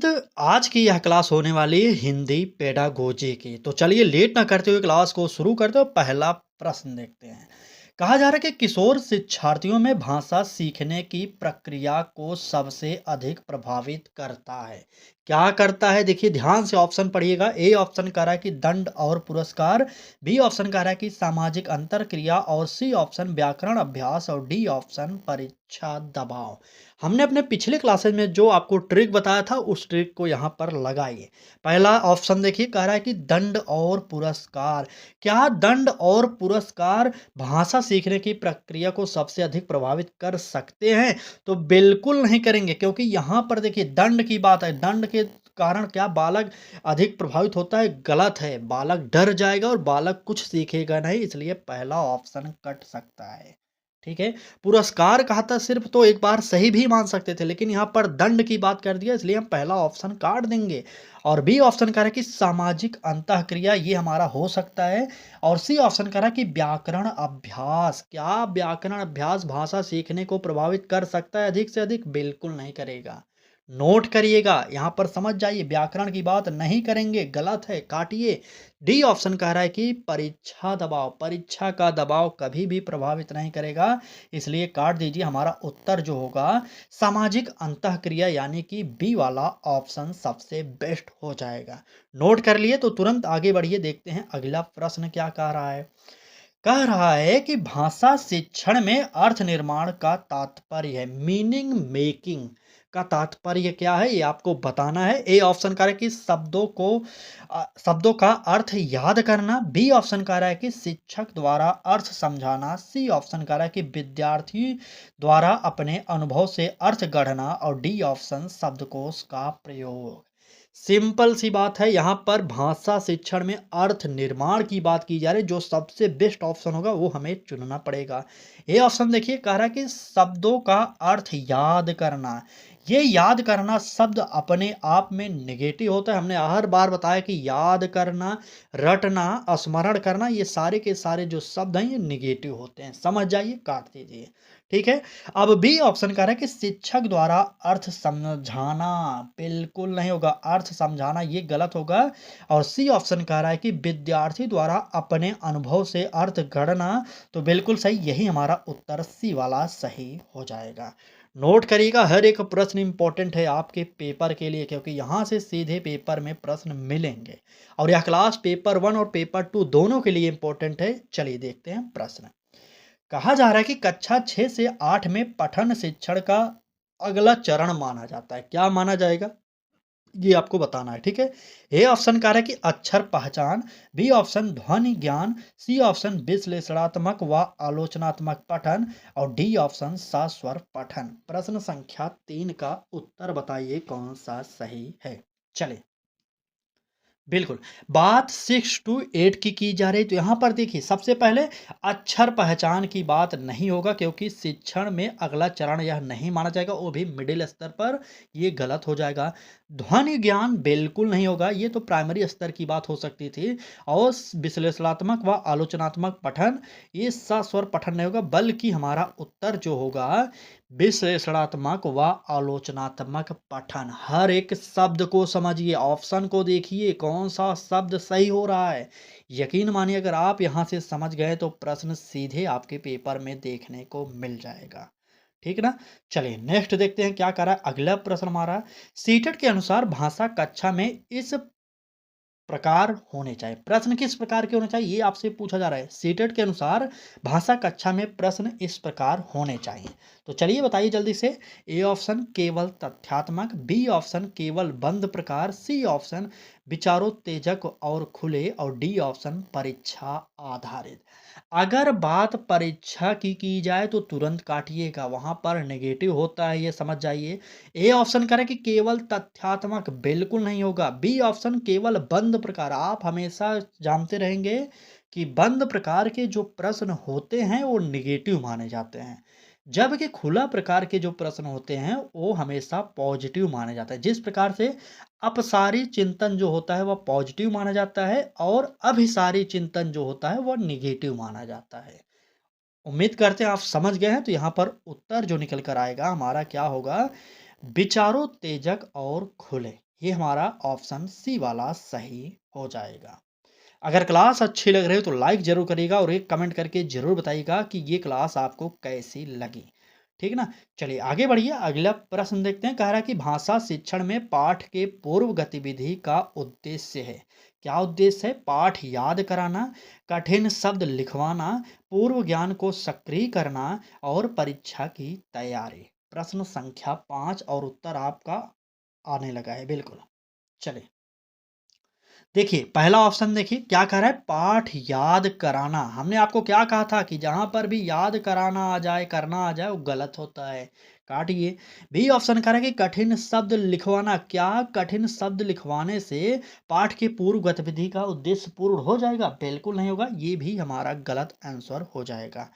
तुरंत आज की यह क्लास होने वाली है हिंदी पेडागोजी की। तो चलिए लेट ना करते हुए क्लास को शुरू करते हैं और पहला प्रश्न देखते हैं। कहा जा रहा है कि किशोर शिक्षार्थियों में भाषा सीखने की प्रक्रिया को सबसे अधिक प्रभावित करता है। क्या करता है? देखिए ध्यान से ऑप्शन पढ़िएगा। ए ऑप्शन कह रहा है कि दंड और पुरस्कार, बी ऑप्शन कह रहा है कि सामाजिक अंतरक्रिया और सी ऑप्शन व्याकरण अभ्यास और डी ऑप्शन परीक्षा दबाव। हमने अपने पिछले क्लासेस में जो आपको ट्रिक बताया था उस ट्रिक को यहाँ पर लगाइए। पहला ऑप्शन देखिए कह रहा है कि दंड और पुरस्कार। क्या दंड और पुरस्कार भाषा सीखने की प्रक्रिया को सबसे अधिक प्रभावित कर सकते हैं? तो बिल्कुल नहीं करेंगे, क्योंकि यहाँ पर देखिए दंड की बात है। दंड के कारण क्या बालक अधिक प्रभावित होता है? गलत है। बालक डर जाएगा और बालक कुछ सीखेगा नहीं, इसलिए पहला ऑप्शन कट सकता है। ठीक है। पुरस्कार कहा था सिर्फ, तो एक बार सही भी मान सकते थे, लेकिन यहाँ पर दंड की बात कर दिया, इसलिए हम पहला ऑप्शन काट देंगे। और बी ऑप्शन कह रहा है कि सामाजिक अंतःक्रिया, ये हमारा हो सकता है। और सी ऑप्शन कह रहा है कि व्याकरण अभ्यास। क्या व्याकरण अभ्यास भाषा सीखने को प्रभावित कर सकता है अधिक से अधिक? बिल्कुल नहीं करेगा। नोट करिएगा, यहाँ पर समझ जाइए, व्याकरण की बात नहीं करेंगे, गलत है, काटिए। डी ऑप्शन कह रहा है कि परीक्षा दबाव। परीक्षा का दबाव कभी भी प्रभावित नहीं करेगा, इसलिए काट दीजिए। हमारा उत्तर जो होगा सामाजिक अंतःक्रिया यानी कि बी वाला ऑप्शन सबसे बेस्ट हो जाएगा। नोट कर लिए तो तुरंत आगे बढ़िए, देखते हैं अगला प्रश्न क्या कह रहा है। कह रहा है कि भाषा शिक्षण में अर्थ निर्माण का तात्पर्य है, मीनिंग मेकिंग का तात्पर्य क्या है, ये आपको बताना है। ए ऑप्शन कह रहा है कि शब्दों का अर्थ याद करना। बी ऑप्शन कह रहा है कि शिक्षक द्वारा अर्थ समझाना। सी ऑप्शन कह रहा है कि विद्यार्थी द्वारा अपने अनुभव से अर्थ गढ़ना। और डी ऑप्शन शब्दकोश का प्रयोग। सिंपल सी बात है, यहाँ पर भाषा शिक्षण में अर्थ निर्माण की बात की जा रही है। जो सबसे बेस्ट ऑप्शन होगा वो हमें चुनना पड़ेगा। ये ऑप्शन देखिए कह रहा है कि शब्दों का अर्थ याद करना। ये याद करना शब्द अपने आप में नेगेटिव होता है। हमने हर बार बताया कि याद करना, रटना, स्मरण करना, ये सारे के सारे जो शब्द हैं ये नेगेटिव होते हैं। समझ जाइए, काट दीजिए। ठीक है। अब बी ऑप्शन कह रहा है कि शिक्षक द्वारा अर्थ समझाना। बिल्कुल नहीं होगा, अर्थ समझाना ये गलत होगा। और सी ऑप्शन कह रहा है कि विद्यार्थी द्वारा अपने अनुभव से अर्थ गढ़ना। तो बिल्कुल सही, यही हमारा उत्तर सी वाला सही हो जाएगा। नोट करिएगा, हर एक प्रश्न इंपॉर्टेंट है आपके पेपर के लिए, क्योंकि यहाँ से सीधे पेपर में प्रश्न मिलेंगे। और यह क्लास पेपर 1 और पेपर 2 दोनों के लिए इंपॉर्टेंट है। चलिए देखते हैं प्रश्न। कहा जा रहा है कि कक्षा 6 से 8 में पठन शिक्षण का अगला चरण माना जाता है। क्या माना जाएगा, ये आपको बताना है। ठीक है। ए ऑप्शन कह रहा है कि अक्षर पहचान। बी ऑप्शन ध्वनि ज्ञान। सी ऑप्शन विश्लेषणात्मक व आलोचनात्मक पठन। और डी ऑप्शन सस्वर पठन। प्रश्न संख्या 3 का उत्तर बताइए कौन सा सही है। चलिए, बिल्कुल। बात 6 टू 8 की जा रही, तो यहाँ पर देखिए सबसे पहले अक्षर पहचान की बात नहीं होगा, क्योंकि शिक्षण में अगला चरण यह नहीं माना जाएगा, वो भी मिडिल स्तर पर, ये गलत हो जाएगा। ध्वनि ज्ञान बिल्कुल नहीं होगा, ये तो प्राइमरी स्तर की बात हो सकती थी। और विश्लेषणात्मक व आलोचनात्मक पठन, ये सस्वर पठन नहीं होगा, बल्कि हमारा उत्तर जो होगा विश्लेषणात्मक व आलोचनात्मक पठन। हर एक शब्द को समझिए, ऑप्शन को देखिए कौन सा शब्द सही हो रहा है। यकीन मानिए, अगर आप यहां से समझ गए तो प्रश्न सीधे आपके पेपर में देखने को मिल जाएगा। ठीक ना। चलिए नेक्स्ट देखते हैं क्या कर रहा है अगला प्रश्न हमारा। सीटेट के अनुसार भाषा कक्षा में इस प्रकार होने चाहिए। प्रश्न किस प्रकार के होने चाहिए, ये आपसे पूछा जा रहा है। सीटेट के अनुसार भाषा कक्षा में प्रश्न इस प्रकार होने चाहिए। तो चलिए बताइए जल्दी से। ए ऑप्शन केवल तथ्यात्मक। बी ऑप्शन केवल बंद प्रकार। सी ऑप्शन विचारोत्तेजक और खुले। और डी ऑप्शन परीक्षा आधारित। अगर बात परीक्षा की जाए तो तुरंत काटिएगा, वहां पर नेगेटिव होता है, ये समझ जाइए। ए ऑप्शन करें कि केवल तथ्यात्मक, बिल्कुल नहीं होगा। बी ऑप्शन केवल बंद प्रकार। आप हमेशा जानते रहेंगे कि बंद प्रकार के जो प्रश्न होते हैं वो निगेटिव माने जाते हैं, जबकि खुला प्रकार के जो प्रश्न होते हैं वो हमेशा पॉजिटिव माने जाते हैं। जिस प्रकार से अपसारी चिंतन जो होता है वह पॉजिटिव माना जाता है, और अभिसारी चिंतन जो होता है वह निगेटिव माना जाता है। उम्मीद करते हैं आप समझ गए हैं। तो यहाँ पर उत्तर जो निकल कर आएगा हमारा क्या होगा, विचारोत्तेजक और खुले। ये हमारा ऑप्शन सी वाला सही हो जाएगा। अगर क्लास अच्छी लग रही हो तो लाइक ज़रूर करिएगा और एक कमेंट करके ज़रूर बताइएगा कि ये क्लास आपको कैसी लगी। ठीक ना? चलिए आगे बढ़िए, अगला प्रश्न देखते हैं। कह रहा है कि भाषा शिक्षण में पाठ के पूर्व गतिविधि का उद्देश्य है। क्या उद्देश्य है? पाठ याद कराना, कठिन शब्द लिखवाना, पूर्व ज्ञान को सक्रिय करना और परीक्षा की तैयारी। प्रश्न संख्या 5 और उत्तर आपका आने लगा है, बिल्कुल। चलिए देखिए, पहला ऑप्शन देखिए क्या कह रहा है, पाठ याद कराना। हमने आपको क्या कहा था कि जहाँ पर भी याद कराना आ जाए, करना आ जाए, वो गलत होता है। काटिए। बी ऑप्शन कह रहा है कि कठिन शब्द लिखवाना। क्या कठिन शब्द लिखवाने से पाठ की पूर्व गतिविधि का उद्देश्य पूर्ण हो जाएगा? बिल्कुल नहीं होगा, ये भी हमारा गलत आंसर हो जाएगा।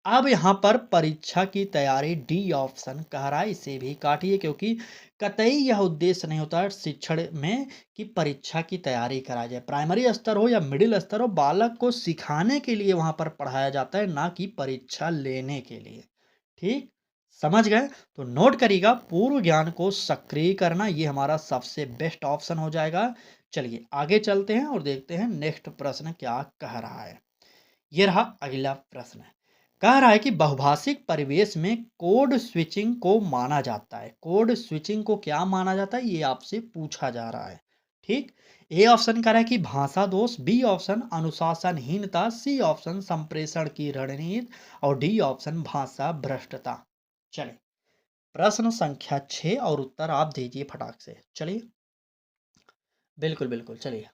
अब यहाँ पर परीक्षा की तैयारी, डी ऑप्शन कह रहा है, इसे भी काटिए क्योंकि कतई यह उद्देश्य नहीं होता है शिक्षण में कि परीक्षा की तैयारी कराई जाए। प्राइमरी स्तर हो या मिडिल स्तर हो, बालक को सिखाने के लिए वहाँ पर पढ़ाया जाता है, ना कि परीक्षा लेने के लिए। ठीक? समझ गए? तो नोट करिएगा, पूर्व ज्ञान को सक्रिय करना ये हमारा सबसे बेस्ट ऑप्शन हो जाएगा। चलिए आगे चलते हैं और देखते हैं नेक्स्ट प्रश्न क्या कह रहा है। ये रहा अगला प्रश्न। कह रहा है कि बहुभाषिक परिवेश में कोड स्विचिंग को माना जाता है। कोड स्विचिंग को क्या माना जाता है, ये आपसे पूछा जा रहा है। ठीक। ए ऑप्शन कह रहा है कि भाषा दोष, बी ऑप्शन अनुशासनहीनता, सी ऑप्शन संप्रेषण की रणनीति और डी ऑप्शन भाषा भ्रष्टता। चलिए प्रश्न संख्या 6 और उत्तर आप दीजिए फटाक से। चलिए बिल्कुल बिल्कुल चलिए।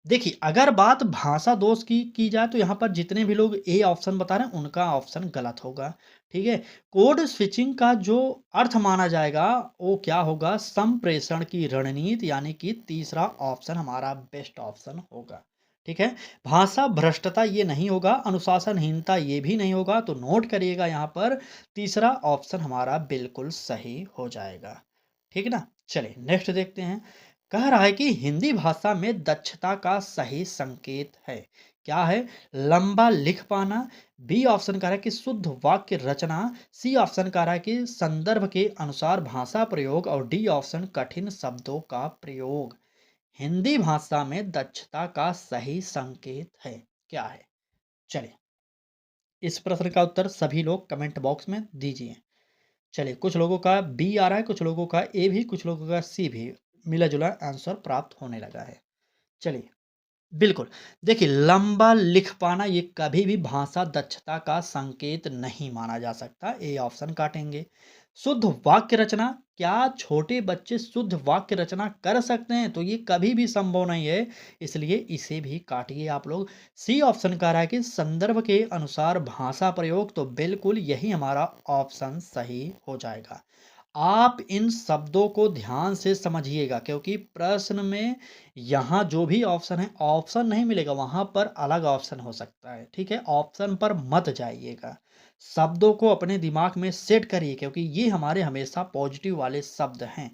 देखिए, अगर बात भाषा दोष की जाए तो यहाँ पर जितने भी लोग ए ऑप्शन बता रहे हैं उनका ऑप्शन गलत होगा। ठीक है? कोड स्विचिंग का जो अर्थ माना जाएगा वो क्या होगा, संप्रेषण की रणनीति, यानी कि तीसरा ऑप्शन हमारा बेस्ट ऑप्शन होगा। ठीक है? भाषा भ्रष्टता ये नहीं होगा, अनुशासनहीनता ये भी नहीं होगा, तो नोट करिएगा यहाँ पर तीसरा ऑप्शन हमारा बिल्कुल सही हो जाएगा। ठीक ना? चलिए नेक्स्ट देखते हैं। कह रहा है कि हिंदी भाषा में दक्षता का सही संकेत है। क्या है? लंबा लिख पाना, बी ऑप्शन कह रहा है कि शुद्ध वाक्य रचना, सी ऑप्शन कह रहा है कि संदर्भ के अनुसार भाषा प्रयोग और डी ऑप्शन कठिन शब्दों का प्रयोग। हिंदी भाषा में दक्षता का सही संकेत है, क्या है? चलिए इस प्रश्न का उत्तर सभी लोग कमेंट बॉक्स में दीजिए। चलिए कुछ लोगों का बी आ रहा है, कुछ लोगों का ए भी, कुछ लोगों का सी भी। मिला जुला आंसर प्राप्त होने लगा है। चलिए बिल्कुल। देखिए, लंबा लिख पाना ये कभी भी भाषा दक्षता का संकेत नहीं माना जा सकता। ए ऑप्शन काटेंगे। शुद्ध वाक्य रचना, क्या छोटे बच्चे शुद्ध वाक्य रचना कर सकते हैं? तो ये कभी भी संभव नहीं है, इसलिए इसे भी काटिए आप लोग। सी ऑप्शन कह रहा है कि संदर्भ के अनुसार भाषा प्रयोग, तो बिल्कुल यही हमारा ऑप्शन सही हो जाएगा। आप इन शब्दों को ध्यान से समझिएगा क्योंकि प्रश्न में यहाँ जो भी ऑप्शन है, ऑप्शन नहीं मिलेगा, वहाँ पर अलग ऑप्शन हो सकता है। ठीक है? ऑप्शन पर मत जाइएगा, शब्दों को अपने दिमाग में सेट करिए क्योंकि ये हमारे हमेशा पॉजिटिव वाले शब्द हैं।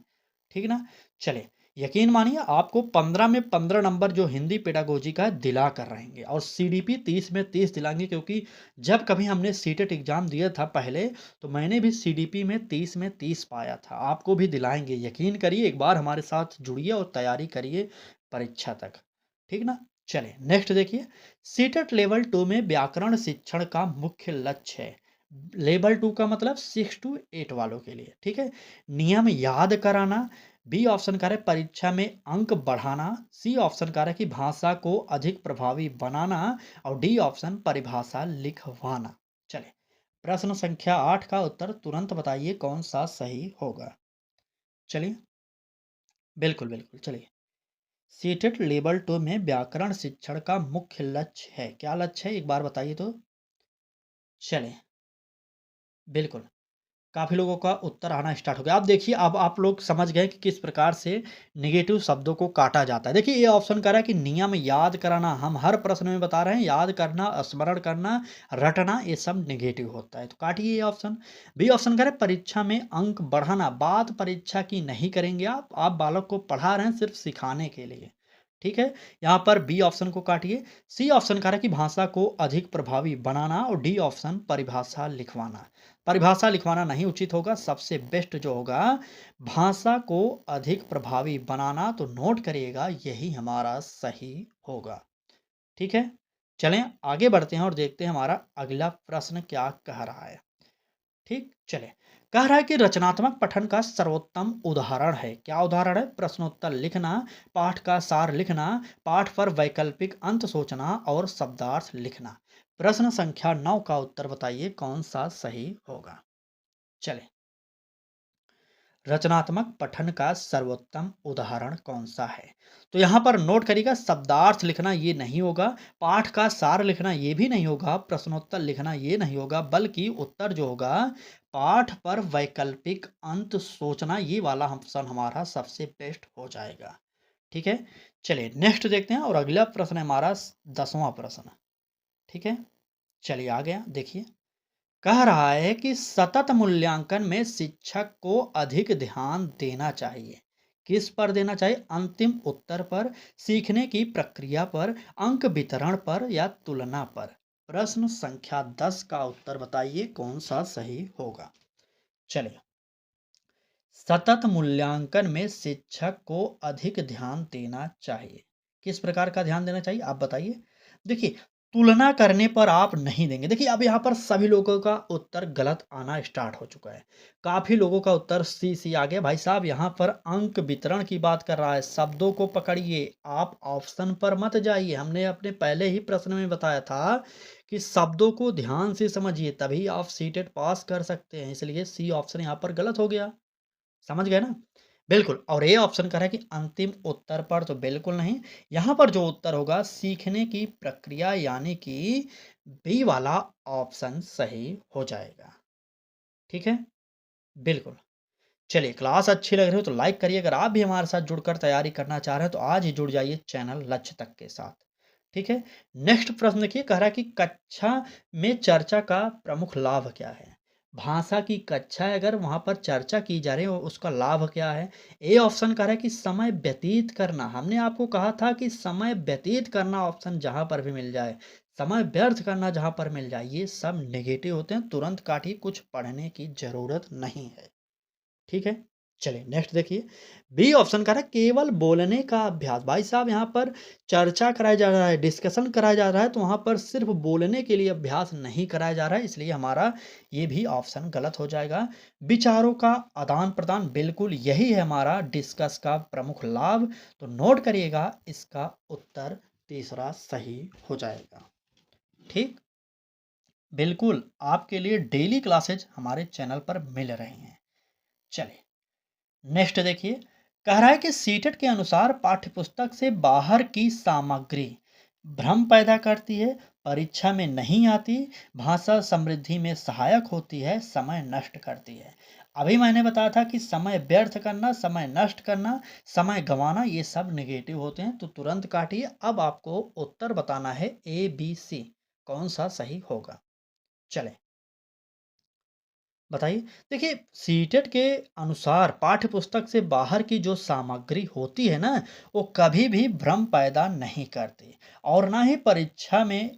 ठीक ना? चलिए यकीन मानिए आपको 15 में 15 नंबर जो हिंदी पेडागोजी का है दिला कर रहेंगे और सीडीपी 30 में 30 दिलाएंगे, क्योंकि जब कभी हमने सीटेट एग्जाम दिया था पहले, तो मैंने भी सीडीपी में 30 पाया था। आपको भी दिलाएंगे, यकीन करिए, एक बार हमारे साथ जुड़िए और तैयारी करिए परीक्षा तक। ठीक ना? चलिए नेक्स्ट देखिए। सीटेट लेवल 2 में व्याकरण शिक्षण का मुख्य लक्ष्य है। लेवल 2 का मतलब 6 to 8 वालों के लिए। ठीक है? नियम याद कराना, बी ऑप्शन कह रहे परीक्षा में अंक बढ़ाना, सी ऑप्शन कह रहे कि भाषा को अधिक प्रभावी बनाना और डी ऑप्शन परिभाषा लिखवाना। चलिए प्रश्न संख्या 8 का उत्तर तुरंत बताइए कौन सा सही होगा। चलिए बिल्कुल बिल्कुल चलिए। सीटेट लेवल 2 में व्याकरण शिक्षण का मुख्य लक्ष्य है। क्या लक्ष्य है एक बार बताइए तो। चलिए बिल्कुल, काफ़ी लोगों का उत्तर आना स्टार्ट हो गया। अब देखिए, अब आप लोग समझ गए कि किस प्रकार से नेगेटिव शब्दों को काटा जाता है। देखिए ये ऑप्शन कह रहा है कि नियम याद कराना, हम हर प्रश्न में बता रहे हैं याद करना, स्मरण करना, रटना, ये सब नेगेटिव होता है, तो काटिए ये ऑप्शन। बी ऑप्शन कह रहे हैं परीक्षा में अंक बढ़ाना, बात परीक्षा की नहीं करेंगे आप बालक को पढ़ा रहे हैं सिर्फ सिखाने के लिए। ठीक है, यहाँ पर बी ऑप्शन को काटिए। सी ऑप्शन कह रहा है कि भाषा को अधिक प्रभावी बनाना और डी ऑप्शन परिभाषा लिखवाना। परिभाषा लिखवाना नहीं उचित होगा, सबसे बेस्ट जो होगा भाषा को अधिक प्रभावी बनाना, तो नोट करिएगा यही हमारा सही होगा। ठीक है, चलें आगे बढ़ते हैं और देखते हैं हमारा अगला प्रश्न क्या कह रहा है। ठीक, चले कह रहा है कि रचनात्मक पठन का सर्वोत्तम उदाहरण है। क्या उदाहरण है? प्रश्नोत्तर लिखना, पाठ का सार लिखना, पाठ पर वैकल्पिक अंत सोचना और शब्दार्थ लिखना। प्रश्न संख्या 9 का उत्तर बताइए कौन सा सही होगा। चले, रचनात्मक पठन का सर्वोत्तम उदाहरण कौन सा है? तो यहाँ पर नोट करिएगा, शब्दार्थ लिखना ये नहीं होगा, पाठ का सार लिखना ये भी नहीं होगा, प्रश्नोत्तर लिखना ये नहीं होगा, बल्कि उत्तर जो होगा पाठ पर वैकल्पिक अंत सोचना, ये वाला ऑप्शन हमारा सबसे बेस्ट हो जाएगा। ठीक है, चलिए नेक्स्ट देखते हैं और अगला प्रश्न है हमारा 10वां प्रश्न। ठीक है, चलिए आ गया, देखिए कह रहा है कि सतत मूल्यांकन में शिक्षक को अधिक ध्यान देना चाहिए। किस पर देना चाहिए? अंतिम उत्तर पर, सीखने की प्रक्रिया पर, अंक वितरण पर या तुलना पर। प्रश्न संख्या 10 का उत्तर बताइए कौन सा सही होगा। चलिए, सतत मूल्यांकन में शिक्षक को अधिक ध्यान देना चाहिए। किस प्रकार का ध्यान देना चाहिए आप बताइए। देखिए, तुलना करने पर आप नहीं देंगे। देखिए, अब यहाँ पर सभी लोगों का उत्तर गलत आना स्टार्ट हो चुका है। काफ़ी लोगों का उत्तर सी सी आ गया। भाई साहब, यहाँ पर अंक वितरण की बात कर रहा है, शब्दों को पकड़िए, आप ऑप्शन पर मत जाइए। हमने अपने पहले ही प्रश्न में बताया था कि शब्दों को ध्यान से समझिए, तभी आप सीटेट पास कर सकते हैं। इसलिए सी ऑप्शन यहाँ पर गलत हो गया। समझ गए ना? बिल्कुल। और ए ऑप्शन कह रहा है कि अंतिम उत्तर पर, तो बिल्कुल नहीं। यहाँ पर जो उत्तर होगा सीखने की प्रक्रिया, यानी कि बी वाला ऑप्शन सही हो जाएगा। ठीक है? बिल्कुल। चलिए, क्लास अच्छी लग रही हो तो लाइक करिए। अगर आप भी हमारे साथ जुड़कर तैयारी करना चाह रहे हैं तो आज ही जुड़ जाइए चैनल लक्ष्य तक के साथ। ठीक है? नेक्स्ट प्रश्न देखिए, कह रहा है कि कक्षा में चर्चा का प्रमुख लाभ क्या है? भाषा की कक्षा है, अगर वहाँ पर चर्चा की जा रही है उसका लाभ क्या है? ए ऑप्शन कह रहा है कि समय व्यतीत करना। हमने आपको कहा था कि समय व्यतीत करना ऑप्शन जहाँ पर भी मिल जाए, समय व्यर्थ करना जहाँ पर मिल जाए, ये सब नेगेटिव होते हैं, तुरंत काटिए, कुछ पढ़ने की ज़रूरत नहीं है। ठीक है? चलिए नेक्स्ट देखिए, बी ऑप्शन कह रहा है केवल बोलने का अभ्यास। भाई साहब, यहाँ पर चर्चा कराया जा रहा है, डिस्कशन कराया जा रहा है, तो वहाँ पर सिर्फ बोलने के लिए अभ्यास नहीं कराया जा रहा है, इसलिए हमारा ये भी ऑप्शन गलत हो जाएगा। विचारों का आदान प्रदान, बिल्कुल यही है हमारा डिस्कस का प्रमुख लाभ, तो नोट करिएगा इसका उत्तर तीसरा सही हो जाएगा। ठीक, बिल्कुल आपके लिए डेली क्लासेज हमारे चैनल पर मिल रहे हैं। चलिए नेक्स्ट देखिए, कह रहा है कि सीटेट के अनुसार पाठ्यपुस्तक से बाहर की सामग्री भ्रम पैदा करती है, परीक्षा में नहीं आती, भाषा समृद्धि में सहायक होती है, समय नष्ट करती है। अभी मैंने बताया था कि समय व्यर्थ करना, समय नष्ट करना, समय गंवाना, ये सब नेगेटिव होते हैं, तो तुरंत काटिए। अब आपको उत्तर बताना है ए बी सी कौन सा सही होगा। चले बताइए। देखिए, सीटेट के अनुसार पाठ्यपुस्तक से बाहर की जो सामग्री होती है ना, वो कभी भी भ्रम पैदा नहीं करती और ना ही परीक्षा में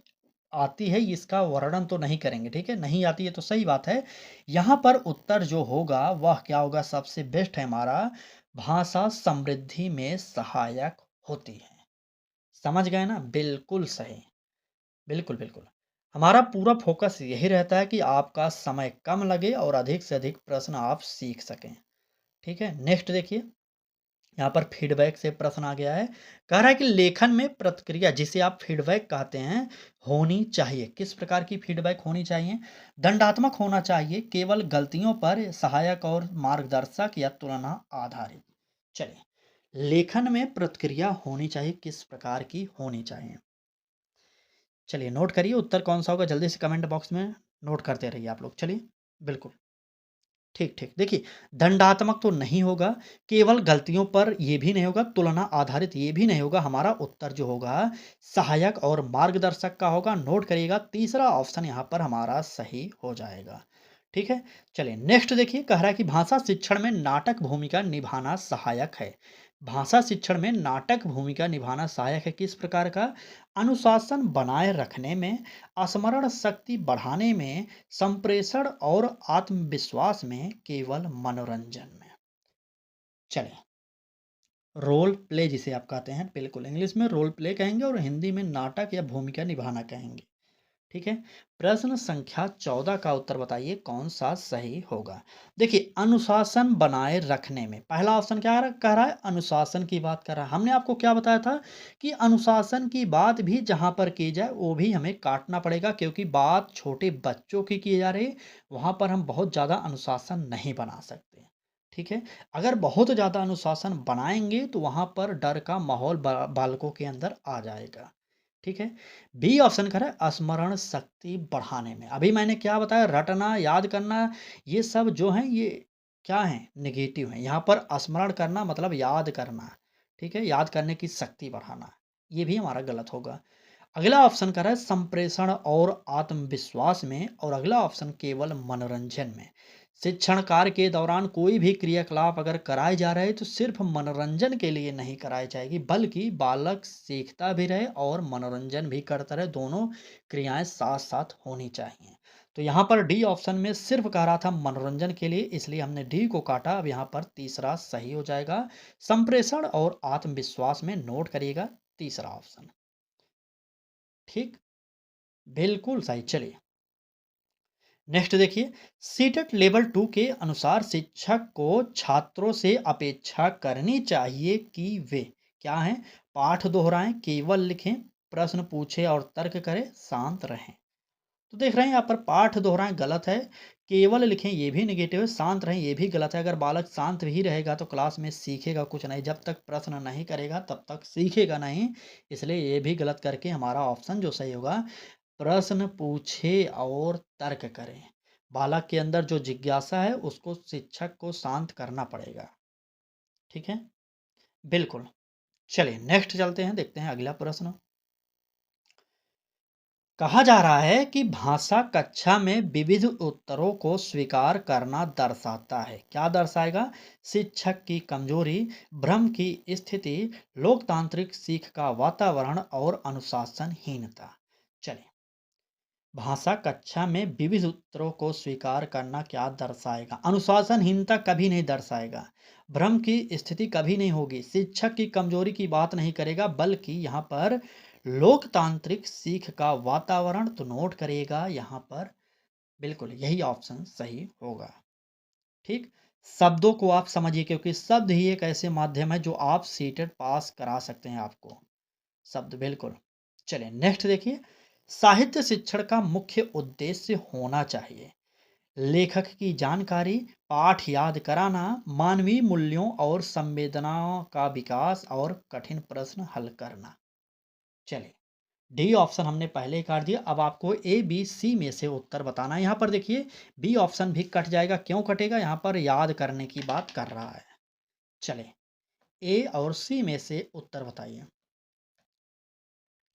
आती है, इसका वर्णन तो नहीं करेंगे। ठीक है, नहीं आती है तो सही बात है। यहाँ पर उत्तर जो होगा वह क्या होगा? सबसे बेस्ट है हमारा, भाषा समृद्धि में सहायक होती है। समझ गए ना? बिल्कुल सही। बिल्कुल, बिल्कुल। हमारा पूरा फ़ोकस यही रहता है कि आपका समय कम लगे और अधिक से अधिक प्रश्न आप सीख सकें। ठीक है? नेक्स्ट देखिए, यहाँ पर फीडबैक से प्रश्न आ गया है। कह रहा है कि लेखन में प्रतिक्रिया, जिसे आप फीडबैक कहते हैं, होनी चाहिए। किस प्रकार की फीडबैक होनी चाहिए? दंडात्मक होना चाहिए, केवल गलतियों पर, सहायक और मार्गदर्शक या तुलना आधारित। चलिए, लेखन में प्रतिक्रिया होनी चाहिए, किस प्रकार की होनी चाहिए? चलिए नोट करिए उत्तर कौन सा होगा, जल्दी से कमेंट बॉक्स में नोट करते रहिए आप लोग। चलिए, बिल्कुल ठीक ठीक। देखिए, दंडात्मक तो नहीं होगा, केवल गलतियों पर ये भी नहीं होगा, तुलना आधारित ये भी नहीं होगा। हमारा उत्तर जो होगा सहायक और मार्गदर्शक का होगा। नोट करिएगा, तीसरा ऑप्शन यहाँ पर हमारा सही हो जाएगा। ठीक है, चलिए नेक्स्ट देखिए, कह रहा है कि भाषा शिक्षण में नाटक भूमिका निभाना सहायक है। भाषा शिक्षण में नाटक भूमिका निभाना सहायक है किस प्रकार का? अनुशासन बनाए रखने में, स्मरण शक्ति बढ़ाने में, संप्रेषण और आत्मविश्वास में, केवल मनोरंजन में। चलिए, रोल प्ले जिसे आप कहते हैं, बिल्कुल इंग्लिश में रोल प्ले कहेंगे और हिंदी में नाटक या भूमिका निभाना कहेंगे। ठीक है। प्रश्न संख्या 14 का उत्तर बताइए कौन सा सही होगा। देखिए, अनुशासन बनाए रखने में पहला ऑप्शन क्या कह रहा है? अनुशासन की बात कर रहा है। हमने आपको क्या बताया था कि अनुशासन की बात भी जहां पर की जाए वो भी हमें काटना पड़ेगा, क्योंकि बात छोटे बच्चों की जा रही है। वहां पर हम बहुत ज़्यादा अनुशासन नहीं बना सकते। ठीक है। अगर बहुत ज़्यादा अनुशासन बनाएंगे तो वहां पर डर का माहौल बालकों के अंदर आ जाएगा। ठीक है। बी ऑप्शन करें स्मरण शक्ति बढ़ाने में। अभी मैंने क्या बताया, रटना, याद करना, ये सब जो है ये क्या है? नेगेटिव है। यहाँ पर स्मरण करना मतलब याद करना। ठीक है, याद करने की शक्ति बढ़ाना, ये भी हमारा गलत होगा। अगला ऑप्शन कर रहा है संप्रेषण और आत्मविश्वास में, और अगला ऑप्शन केवल मनोरंजन में। शिक्षण कार्य के दौरान कोई भी क्रियाकलाप अगर कराए जा रहे हैं तो सिर्फ मनोरंजन के लिए नहीं कराई जाएगी, बल्कि बालक सीखता भी रहे और मनोरंजन भी करता रहे। दोनों क्रियाएं साथ साथ होनी चाहिए। तो यहाँ पर डी ऑप्शन में सिर्फ कह रहा था मनोरंजन के लिए, इसलिए हमने डी को काटा। अब यहाँ पर तीसरा सही हो जाएगा। संप्रेषण और आत्मविश्वास में नोट करिएगा तीसरा ऑप्शन। ठीक, बिल्कुल सही। चलिए, नेक्स्ट देखिए, सीटेट लेवल 2 के अनुसार शिक्षक को छात्रों से अपेक्षा करनी चाहिए कि वे क्या हैं? पाठ दोहराएं, केवल लिखें, प्रश्न पूछे और तर्क करें, शांत रहें। तो देख रहे हैं यहाँ पर पाठ दोहराएं गलत है, केवल लिखें ये भी नेगेटिव है, शांत रहें ये भी गलत है। अगर बालक शांत ही रहेगा तो क्लास में सीखेगा कुछ नहीं। जब तक प्रश्न नहीं करेगा तब तक सीखेगा नहीं। इसलिए ये भी गलत करके हमारा ऑप्शन जो सही होगा, प्रश्न पूछे और तर्क करें। बालक के अंदर जो जिज्ञासा है उसको शिक्षक को शांत करना पड़ेगा। ठीक है, बिल्कुल। चलिए नेक्स्ट चलते हैं, देखते हैं अगला प्रश्न। कहा जा रहा है कि भाषा कक्षा में विविध उत्तरों को स्वीकार करना दर्शाता है। क्या दर्शाएगा? शिक्षक की कमजोरी, भ्रम की स्थिति, लोकतांत्रिक सीख का वातावरण और अनुशासनहीनता। चलिए, भाषा कक्षा में विविध उत्तरों को स्वीकार करना क्या दर्शाएगा? अनुशासनहीनता कभी नहीं दर्शाएगा। भ्रम की स्थिति कभी नहीं होगी। शिक्षक की कमजोरी की बात नहीं करेगा, बल्कि यहाँ पर लोकतांत्रिक सीख का वातावरण तो नोट करेगा यहाँ पर। बिल्कुल यही ऑप्शन सही होगा। ठीक, शब्दों को आप समझिए, क्योंकि शब्द ही एक ऐसे माध्यम है जो आप सीटेट पास करा सकते हैं आपको। शब्द, बिल्कुल। चलिए नेक्स्ट देखिए, साहित्य शिक्षण का मुख्य उद्देश्य होना चाहिए लेखक की जानकारी, पाठ याद कराना, मानवीय मूल्यों और संवेदनाओं का विकास और कठिन प्रश्न हल करना। चलिए, डी ऑप्शन हमने पहले ही काट दिया। अब आपको ए बी सी में से उत्तर बताना है। यहाँ पर देखिए, बी ऑप्शन भी कट जाएगा। क्यों कटेगा? यहाँ पर याद करने की बात कर रहा है। चलिए, ए और सी में से उत्तर बताइए।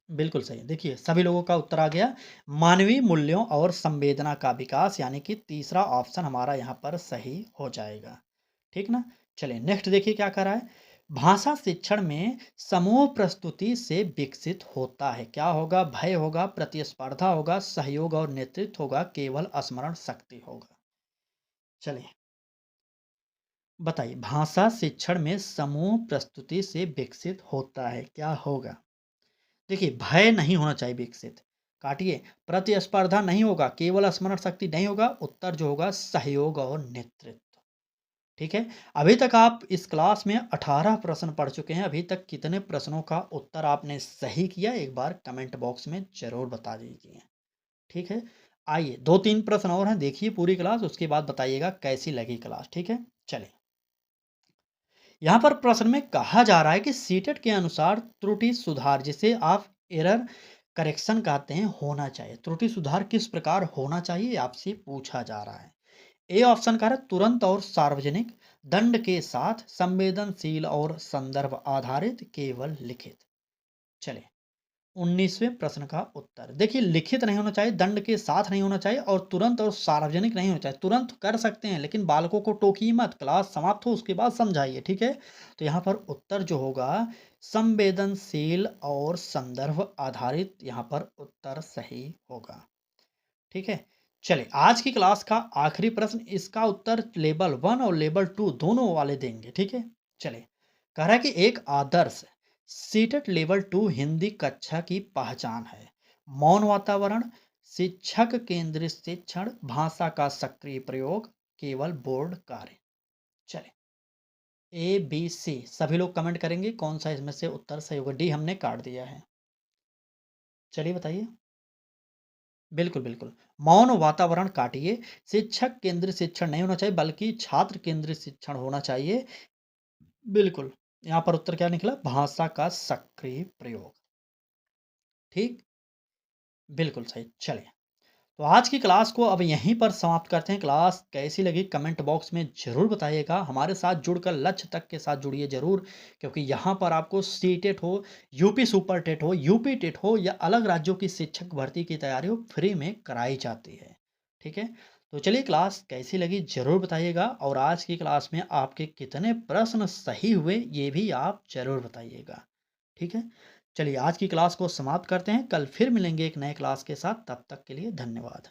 बिल्कुल सही। देखिए, सभी लोगों का उत्तर आ गया। मानवीय मूल्यों और संवेदना का विकास, यानी कि तीसरा ऑप्शन हमारा यहाँ पर सही हो जाएगा। ठीक ना? चलिए नेक्स्ट देखिए क्या कर रहा है। भाषा शिक्षण में समूह प्रस्तुति से विकसित होता है। क्या होगा? भय होगा, प्रतिस्पर्धा होगा, सहयोग और नेतृत्व होगा, केवल स्मरण शक्ति होगा। चलिए बताइए, भाषा शिक्षण में समूह प्रस्तुति से विकसित होता है, क्या होगा? देखिए, भय नहीं होना चाहिए विकसित। काटिए, प्रतिस्पर्धा नहीं होगा, केवल स्मरण शक्ति नहीं होगा। उत्तर जो होगा सहयोग और नेतृत्व। ठीक है। अभी तक आप इस क्लास में 18 प्रश्न पढ़ चुके हैं। अभी तक कितने प्रश्नों का उत्तर आपने सही किया, एक बार कमेंट बॉक्स में जरूर बता दीजिए। ठीक है। आइए, 2-3 प्रश्न और हैं, देखिए पूरी क्लास, उसके बाद बताइएगा कैसी लगी क्लास। ठीक है। चलिए, यहाँ पर प्रश्न में कहा जा रहा है कि सीटेट के अनुसार त्रुटि सुधार, जिसे आप एरर करेक्शन कहते हैं, होना चाहिए। त्रुटि सुधार किस प्रकार होना चाहिए आपसे पूछा जा रहा है। ए ऑप्शन का है तुरंत और सार्वजनिक, दंड के साथ, संवेदनशील और संदर्भ आधारित, केवल लिखित। चलिए, 19वें प्रश्न का उत्तर देखिए, लिखित नहीं होना चाहिए, दंड के साथ नहीं होना चाहिए और तुरंत और सार्वजनिक नहीं होना चाहिए। तुरंत कर सकते हैं लेकिन बालकों को टोकिए मत, क्लास समाप्त हो उसके बाद समझाइए, ठीक है? तो यहाँ पर उत्तर जो होगा संवेदनशील और संदर्भ आधारित, यहाँ पर उत्तर सही होगा, ठीक है? चलिए, आज की क्लास का आखिरी प्रश्न, इसका उत्तर लेवल 1 और लेवल 2 दोनों वाले देंगे, ठीक है? चलिए, कह रहा है कि एक आदर्श सीटेट लेवल 2 हिंदी कक्षा की पहचान है। मौन वातावरण, शिक्षक केंद्रित शिक्षण, भाषा का सक्रिय प्रयोग, केवल बोर्ड कार्य। चलिए, ए, बी, सी सभी लोग कमेंट करेंगे कौन सा इसमें से उत्तर सही होगा। डी हमने काट दिया है। चलिए बताइए। बिल्कुल, बिल्कुल। मौन वातावरण काटिए, शिक्षक केंद्रित शिक्षण नहीं होना चाहिए बल्कि छात्र केंद्रित शिक्षण होना चाहिए। बिल्कुल, यहाँ पर उत्तर क्या निकला? भाषा का सक्रिय प्रयोग, ठीक? बिल्कुल सही। चलिए, तो आज की क्लास को अब यहीं पर समाप्त करते हैं। क्लास कैसी लगी कमेंट बॉक्स में ज़रूर बताइएगा। हमारे साथ जुड़कर लक्ष्य तक के साथ जुड़िए ज़रूर, क्योंकि यहाँ पर आपको सीटेट हो, यूपी सुपर टेट हो, यूपी टेट हो या अलग राज्यों की शिक्षक भर्ती की तैयारी हो, फ्री में कराई जाती है। ठीक है? तो चलिए, क्लास कैसी लगी ज़रूर बताइएगा और आज की क्लास में आपके कितने प्रश्न सही हुए ये भी आप ज़रूर बताइएगा। ठीक है? चलिए, आज की क्लास को समाप्त करते हैं। कल फिर मिलेंगे एक नए क्लास के साथ, तब तक के लिए धन्यवाद।